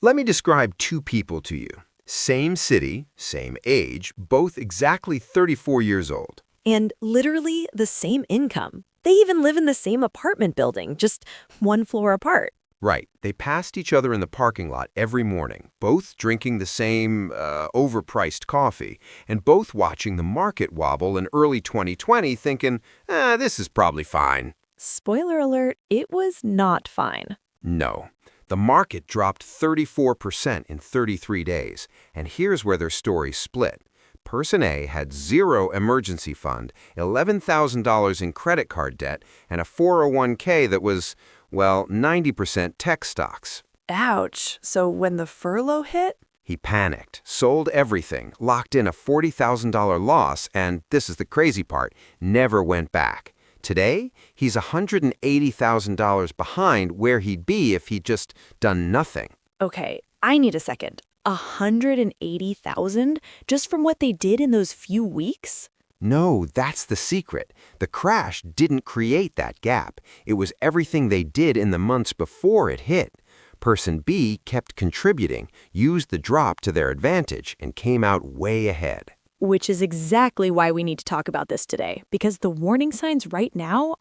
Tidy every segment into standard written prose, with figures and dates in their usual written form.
Let me describe two people to you. Same city, same age, both exactly 34 years old. And literally the same income. They even live in the same apartment building, just one floor apart. Right. They passed each other in the parking lot every morning, both drinking the same, overpriced coffee, and both watching the market wobble in early 2020 thinking, this is probably fine. Spoiler alert, it was not fine. No. The market dropped 34% in 33 days, and here's where their stories split. Person A had zero emergency fund, $11,000 in credit card debt, and a 401k that was, well, 90% tech stocks. Ouch. So when the furlough hit? He panicked, sold everything, locked in a $40,000 loss, and this is the crazy part, never went back. Today, he's $180,000 behind where he'd be if he'd just done nothing. Okay, I need a second. 180,000 just from what they did in those few weeks? No, that's the secret. The crash didn't create that gap. It was everything they did in the months before it hit. Person B kept contributing, used the drop to their advantage, and came out way ahead. Which is exactly why we need to talk about this today, because the warning signs right now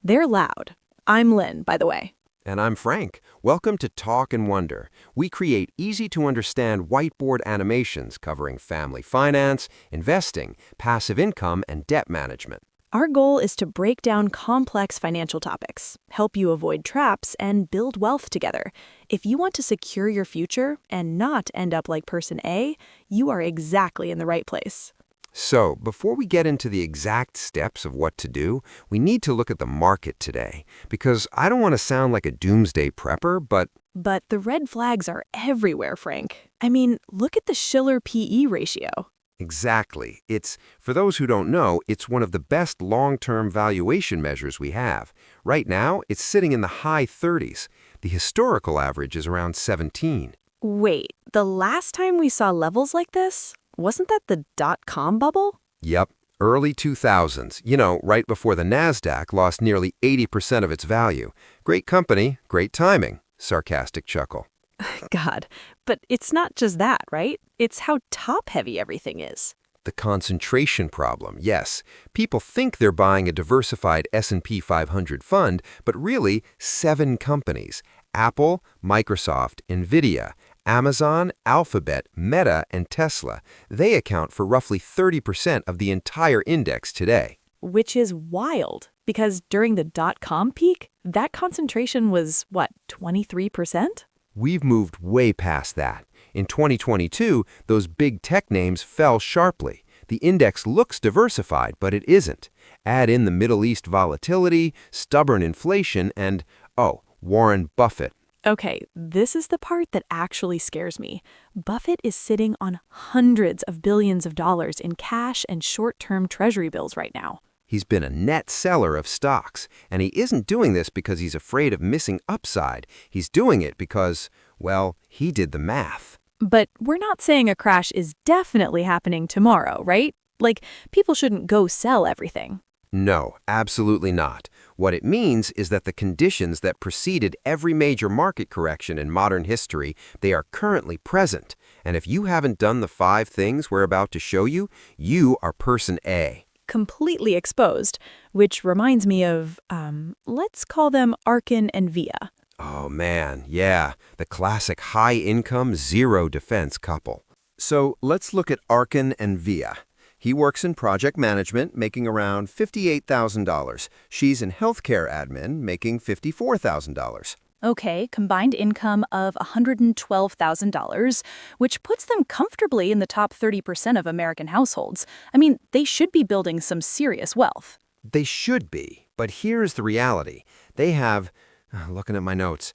they're loud. I'm Lynn, by the way. And I'm Frank. Welcome to Talk and Wonder. We create easy-to-understand whiteboard animations covering family finance, investing, passive income, and debt management. Our goal is to break down complex financial topics, help you avoid traps, and build wealth together. If you want to secure your future and not end up like Person A, you are exactly in the right place. So, before we get into the exact steps of what to do, we need to look at the market today. Because I don't want to sound like a doomsday prepper, but the red flags are everywhere, Frank. I mean, look at the Shiller PE ratio. exactly. For those who don't know, it's one of the best long-term valuation measures we have. Right now, it's sitting in the high 30s. The historical average is around 17. Wait, the last time we saw levels like this? Wasn't that the dot-com bubble? Yep, early 2000s. Right before the NASDAQ lost nearly 80% of its value. Great company, great timing. Sarcastic chuckle. God, but it's not just that, right? It's how top-heavy everything is. The concentration problem, yes. People think they're buying a diversified S&P 500 fund, but really 7 companies. Apple, Microsoft, Nvidia, Amazon, Alphabet, Meta, and Tesla. They account for roughly 30% of the entire index today. Which is wild, because during the dot-com peak, that concentration was, 23%? We've moved way past that. In 2022, those big tech names fell sharply. The index looks diversified, but it isn't. Add in the Middle East volatility, stubborn inflation, and, Warren Buffett. Okay, this is the part that actually scares me. Buffett is sitting on hundreds of billions of dollars in cash and short-term treasury bills right now. He's been a net seller of stocks, and he isn't doing this because he's afraid of missing upside. He's doing it because, he did the math. But we're not saying a crash is definitely happening tomorrow, right? Like, people shouldn't go sell everything. No, absolutely not. What it means is that the conditions that preceded every major market correction in modern history, they are currently present. And if you haven't done the 5 things we're about to show you, you are Person A. Completely exposed, which reminds me of, let's call them Arkin and Via. Oh man, yeah, the classic high-income, zero-defense couple. So let's look at Arkin and Via. He works in project management, making around $58,000. She's in healthcare admin, making $54,000. Okay, combined income of $112,000, which puts them comfortably in the top 30% of American households. I mean, they should be building some serious wealth. They should be, but here's the reality. They have, looking at my notes,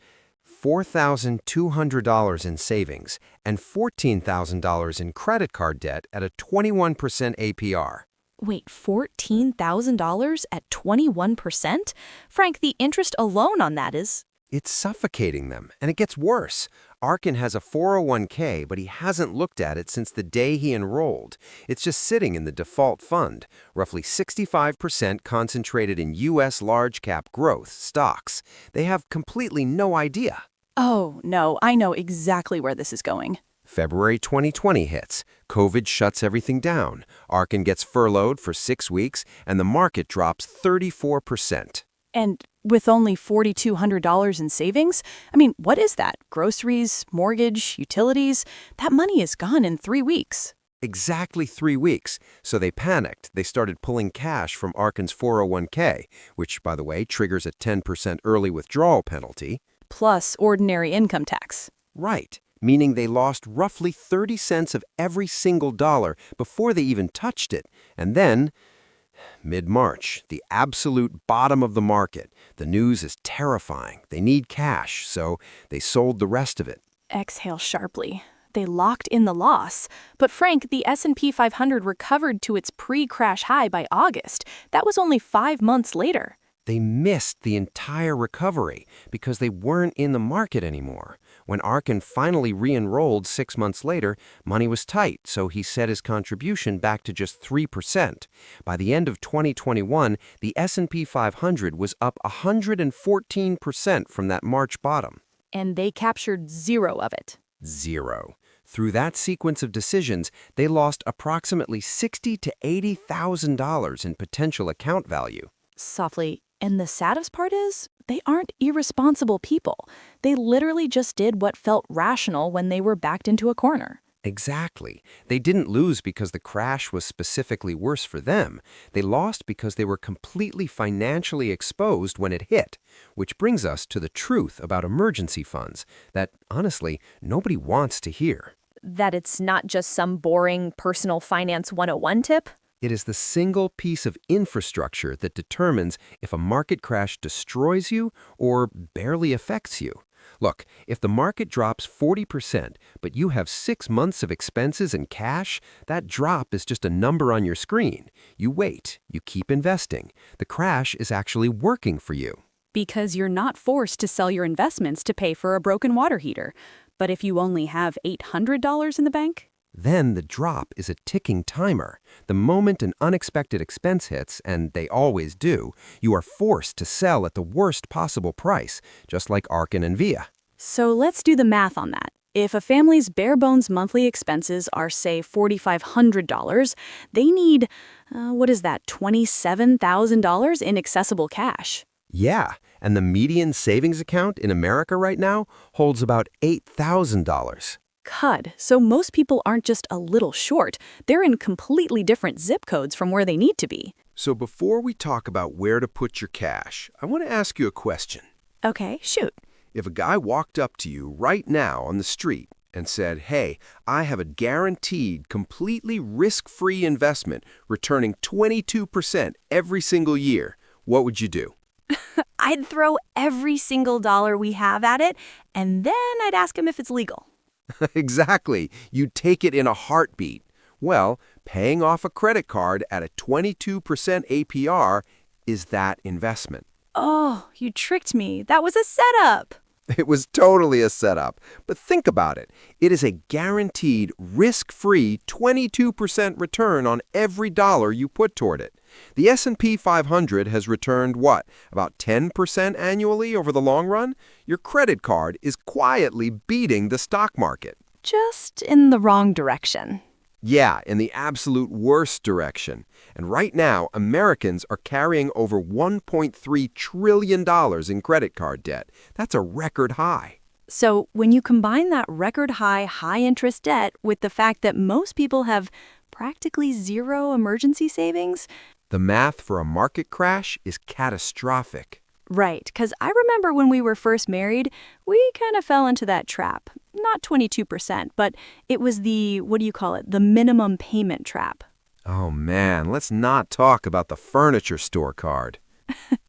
$4,200 in savings and $14,000 in credit card debt at a 21% APR. Wait, $14,000 at 21%? Frank, the interest alone on that is... It's suffocating them, and it gets worse. Arkin has a 401k, but he hasn't looked at it since the day he enrolled. It's just sitting in the default fund, roughly 65% concentrated in U.S. large-cap growth stocks. They have completely no idea. Oh, no, I know exactly where this is going. February 2020 hits. COVID shuts everything down. Arkin gets furloughed for 6 weeks, and the market drops 34%. And with only $4,200 in savings? I mean, what is that? Groceries, mortgage, utilities? That money is gone in 3 weeks. Exactly 3 weeks. So they panicked. They started pulling cash from Arkin's 401k, which, by the way, triggers a 10% early withdrawal penalty. Plus ordinary income tax. Right, meaning they lost roughly 30 cents of every single dollar before they even touched it. And then, mid-March, the absolute bottom of the market. The news is terrifying. They need cash, so they sold the rest of it. Exhale sharply. They locked in the loss. But Frank, the S&P 500 recovered to its pre-crash high by August. That was only 5 months later. They missed the entire recovery because they weren't in the market anymore. When Arkin finally re-enrolled 6 months later, money was tight, so he set his contribution back to just 3%. By the end of 2021, the S&P 500 was up 114% from that March bottom. And they captured zero of it. Zero. Through that sequence of decisions, they lost approximately $60,000 to $80,000 in potential account value. Softly. And the saddest part is, they aren't irresponsible people. They literally just did what felt rational when they were backed into a corner. Exactly. They didn't lose because the crash was specifically worse for them. They lost because they were completely financially exposed when it hit. Which brings us to the truth about emergency funds that, honestly, nobody wants to hear. That it's not just some boring personal finance 101 tip? It is the single piece of infrastructure that determines if a market crash destroys you or barely affects you. Look, if the market drops 40%, but you have 6 months of expenses and cash, that drop is just a number on your screen. You wait, you keep investing. The crash is actually working for you. Because you're not forced to sell your investments to pay for a broken water heater. But if you only have $800 in the bank? Then the drop is a ticking timer. The moment an unexpected expense hits, and they always do, you are forced to sell at the worst possible price, just like Arkin and Via. So let's do the math on that. If a family's bare-bones monthly expenses are, say, $4,500, they need, $27,000 in accessible cash. Yeah, and the median savings account in America right now holds about $8,000. CUD. So most people aren't just a little short. They're in completely different zip codes from where they need to be. So before we talk about where to put your cash, I want to ask you a question. Okay, shoot. If a guy walked up to you right now on the street and said, "Hey, I have a guaranteed, completely risk-free investment returning 22% every single year," what would you do? I'd throw every single dollar we have at it, and then I'd ask him if it's legal. Exactly. You'd take it in a heartbeat. Well, paying off a credit card at a 22% APR is that investment. Oh, you tricked me. That was a setup. It was totally a setup. But think about it. It is a guaranteed, risk-free 22% return on every dollar you put toward it. The S&P 500 has returned what? About 10% annually over the long run? Your credit card is quietly beating the stock market. Just in the wrong direction. Yeah, in the absolute worst direction. And right now, Americans are carrying over $1.3 trillion in credit card debt. That's a record high. So when you combine that record high-interest debt with the fact that most people have practically zero emergency savings. The math for a market crash is catastrophic. Right, because I remember when we were first married, we kind of fell into that trap. Not 22%, but it was the minimum payment trap. Oh man, let's not talk about the furniture store card.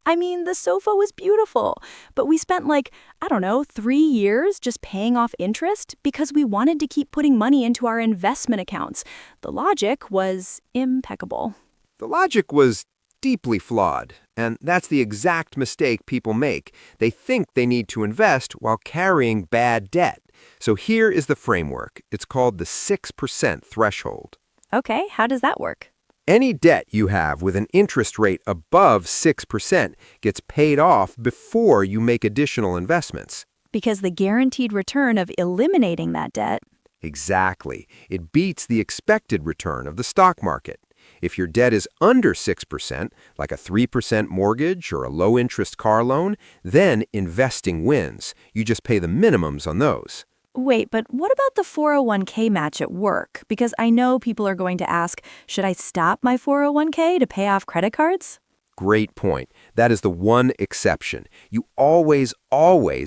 I mean, the sofa was beautiful, but we spent 3 years just paying off interest because we wanted to keep putting money into our investment accounts. The logic was impeccable. The logic was deeply flawed, and that's the exact mistake people make. They think they need to invest while carrying bad debt. So here is the framework. It's called the 6% threshold. Okay, how does that work? Any debt you have with an interest rate above 6% gets paid off before you make additional investments. Because the guaranteed return of eliminating that debt. Exactly. It beats the expected return of the stock market. If your debt is under 6%, like a 3% mortgage or a low-interest car loan, then investing wins. You just pay the minimums on those. Wait, but what about the 401k match at work? Because I know people are going to ask, should I stop my 401k to pay off credit cards? Great point. That is the one exception. You always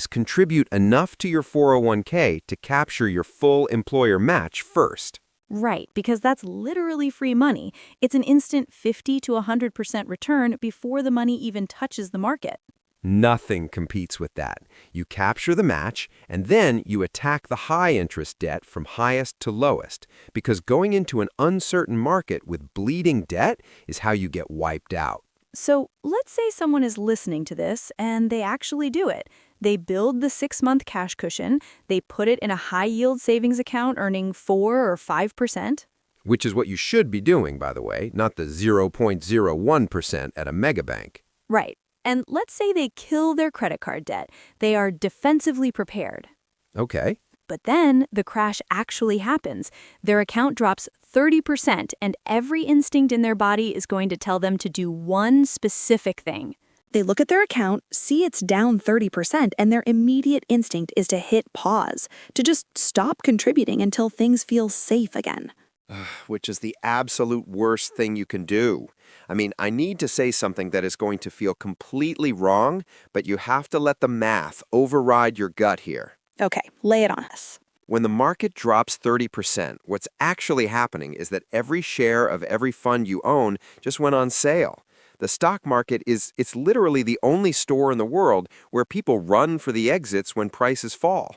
contribute enough to your 401k to capture your full employer match first. Right, because that's literally free money. It's an instant 50 to 100% return before the money even touches the market. Nothing competes with that. You capture the match, and then you attack the high-interest debt from highest to lowest, because going into an uncertain market with bleeding debt is how you get wiped out. So let's say someone is listening to this and they actually do it. They build the 6-month cash cushion, they put it in a high-yield savings account earning 4 or 5%. Which is what you should be doing, by the way, not the 0.01% at a megabank. Right. And let's say they kill their credit card debt. They are defensively prepared. Okay. But then the crash actually happens. Their account drops 30%, and every instinct in their body is going to tell them to do one specific thing. They look at their account, see it's down 30%, and their immediate instinct is to hit pause, to just stop contributing until things feel safe again. Which is the absolute worst thing you can do. I mean, I need to say something that is going to feel completely wrong, but you have to let the math override your gut here. Okay, lay it on us. When the market drops 30%, what's actually happening is that every share of every fund you own just went on sale. The stock market it's literally the only store in the world where people run for the exits when prices fall.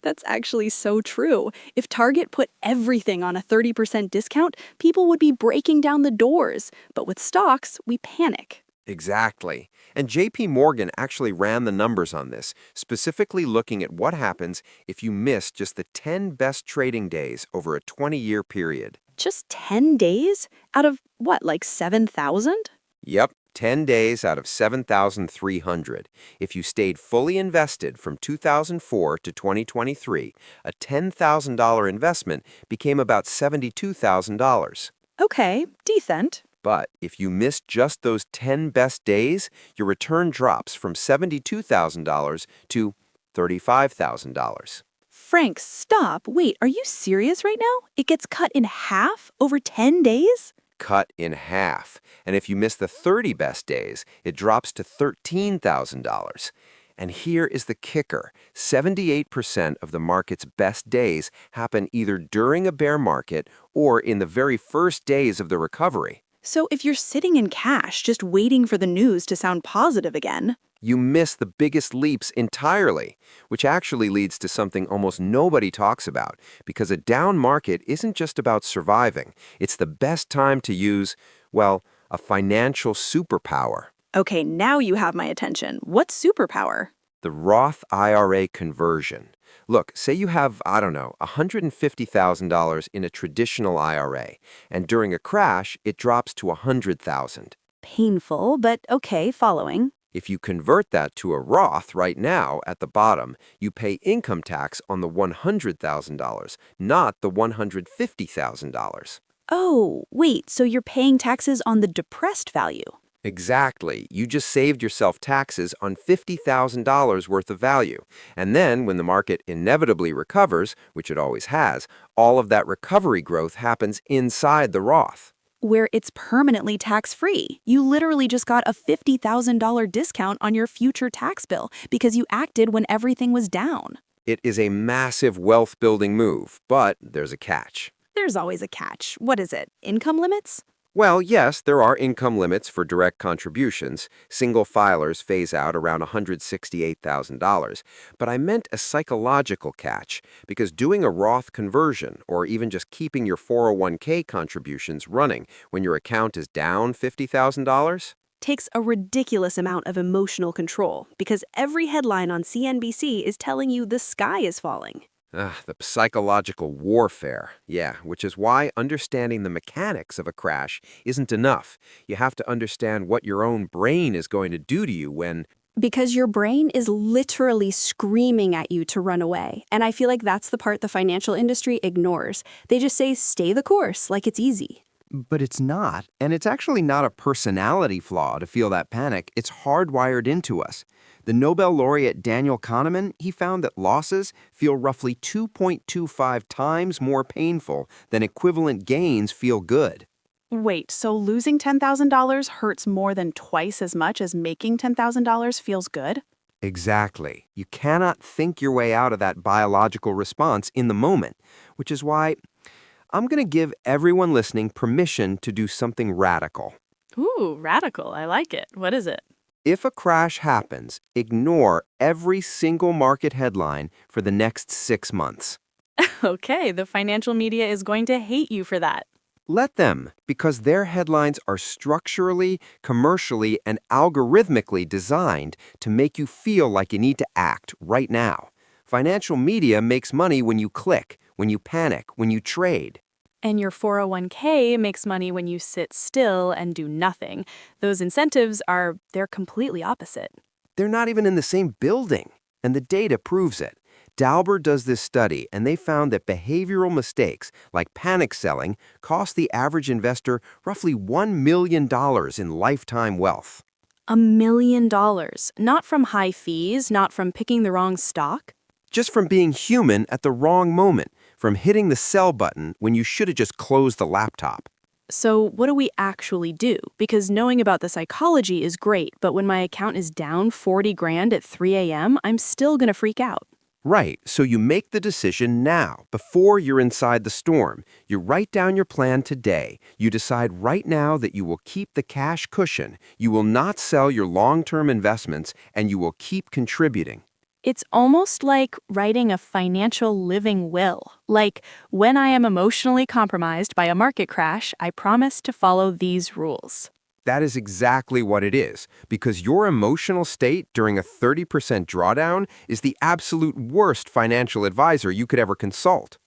That's actually so true. If Target put everything on a 30% discount, people would be breaking down the doors. But with stocks, we panic. Exactly. And JP Morgan actually ran the numbers on this, specifically looking at what happens if you miss just the 10 best trading days over a 20-year period. Just 10 days? Out of what, like 7,000? Yep, 10 days out of 7,300. If you stayed fully invested from 2004 to 2023, a $10,000 investment became about $72,000. Okay, decent. But if you missed just those 10 best days, your return drops from $72,000 to $35,000. Frank, stop. Wait, are you serious right now? It gets cut in half over 10 days? Cut in half. And if you miss the 30 best days, it drops to $13,000. And here is the kicker. 78% of the market's best days happen either during a bear market or in the very first days of the recovery. So if you're sitting in cash just waiting for the news to sound positive again, you miss the biggest leaps entirely, which actually leads to something almost nobody talks about, because a down market isn't just about surviving. It's the best time to use, well, a financial superpower. Okay, now you have my attention. What's superpower? The Roth IRA conversion. Look, say you have, I don't know, $150,000 in a traditional IRA, and during a crash, it drops to $100,000. Painful, but okay, following. If you convert that to a Roth right now at the bottom, you pay income tax on the $100,000, not the $150,000. Oh, wait, so you're paying taxes on the depressed value. Exactly. You just saved yourself taxes on $50,000 worth of value. And then, when the market inevitably recovers, which it always has, all of that recovery growth happens inside the Roth. Where it's permanently tax-free. You literally just got a $50,000 discount on your future tax bill because you acted when everything was down. It is a massive wealth-building move, but there's a catch. There's always a catch. What is it? Income limits? Well, yes, there are income limits for direct contributions. Single filers phase out around $168,000. But I meant a psychological catch, because doing a Roth conversion, or even just keeping your 401k contributions running when your account is down $50,000, takes a ridiculous amount of emotional control, because every headline on CNBC is telling you the sky is falling. The psychological warfare. Yeah, which is why understanding the mechanics of a crash isn't enough. You have to understand what your own brain is going to do to you when Because your brain is literally screaming at you to run away. And I feel like that's the part the financial industry ignores. They just say, stay the course, like it's easy. But it's not, and it's actually not a personality flaw to feel that panic. It's hardwired into us. The Nobel laureate Daniel Kahneman, he found that losses feel roughly 2.25 times more painful than equivalent gains feel good. Wait, so losing $10,000 hurts more than twice as much as making $10,000 feels good? Exactly. You cannot think your way out of that biological response in the moment, which is why I'm going to give everyone listening permission to do something radical. Ooh, radical. I like it. What is it? If a crash happens, ignore every single market headline for the next 6 months. Okay, the financial media is going to hate you for that. Let them, because their headlines are structurally, commercially, and algorithmically designed to make you feel like you need to act right now. Financial media makes money when you click, when you panic, when you trade. And your 401k makes money when you sit still and do nothing. Those incentives they're completely opposite. They're not even in the same building, and the data proves it. Dauber does this study, and they found that behavioral mistakes, like panic selling, cost the average investor roughly $1 million in lifetime wealth. $1 million, not from high fees, not from picking the wrong stock. Just from being human at the wrong moment, from hitting the sell button when you should have just closed the laptop. So what do we actually do? Because knowing about the psychology is great, but when my account is down 40 grand at 3 a.m., I'm still going to freak out. Right, so you make the decision now, before you're inside the storm. You write down your plan today. You decide right now that you will keep the cash cushion, you will not sell your long-term investments, and you will keep contributing. It's almost like writing a financial living will. Like, when I am emotionally compromised by a market crash, I promise to follow these rules. That is exactly what it is, because your emotional state during a 30% drawdown is the absolute worst financial advisor you could ever consult.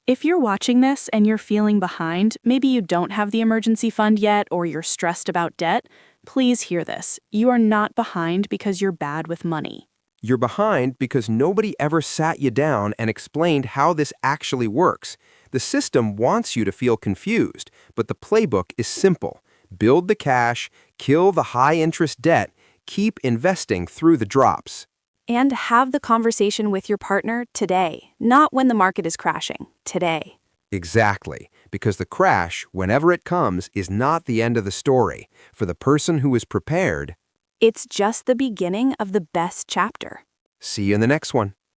If you're watching this and you're feeling behind, maybe you don't have the emergency fund yet or you're stressed about debt, please hear this. You are not behind because you're bad with money. You're behind because nobody ever sat you down and explained how this actually works. The system wants you to feel confused, but the playbook is simple. Build the cash, kill the high-interest debt, keep investing through the drops. And have the conversation with your partner today, not when the market is crashing, today. Exactly, because the crash, whenever it comes, is not the end of the story. For the person who is prepared, It's just the beginning of the best chapter. see you in the next one.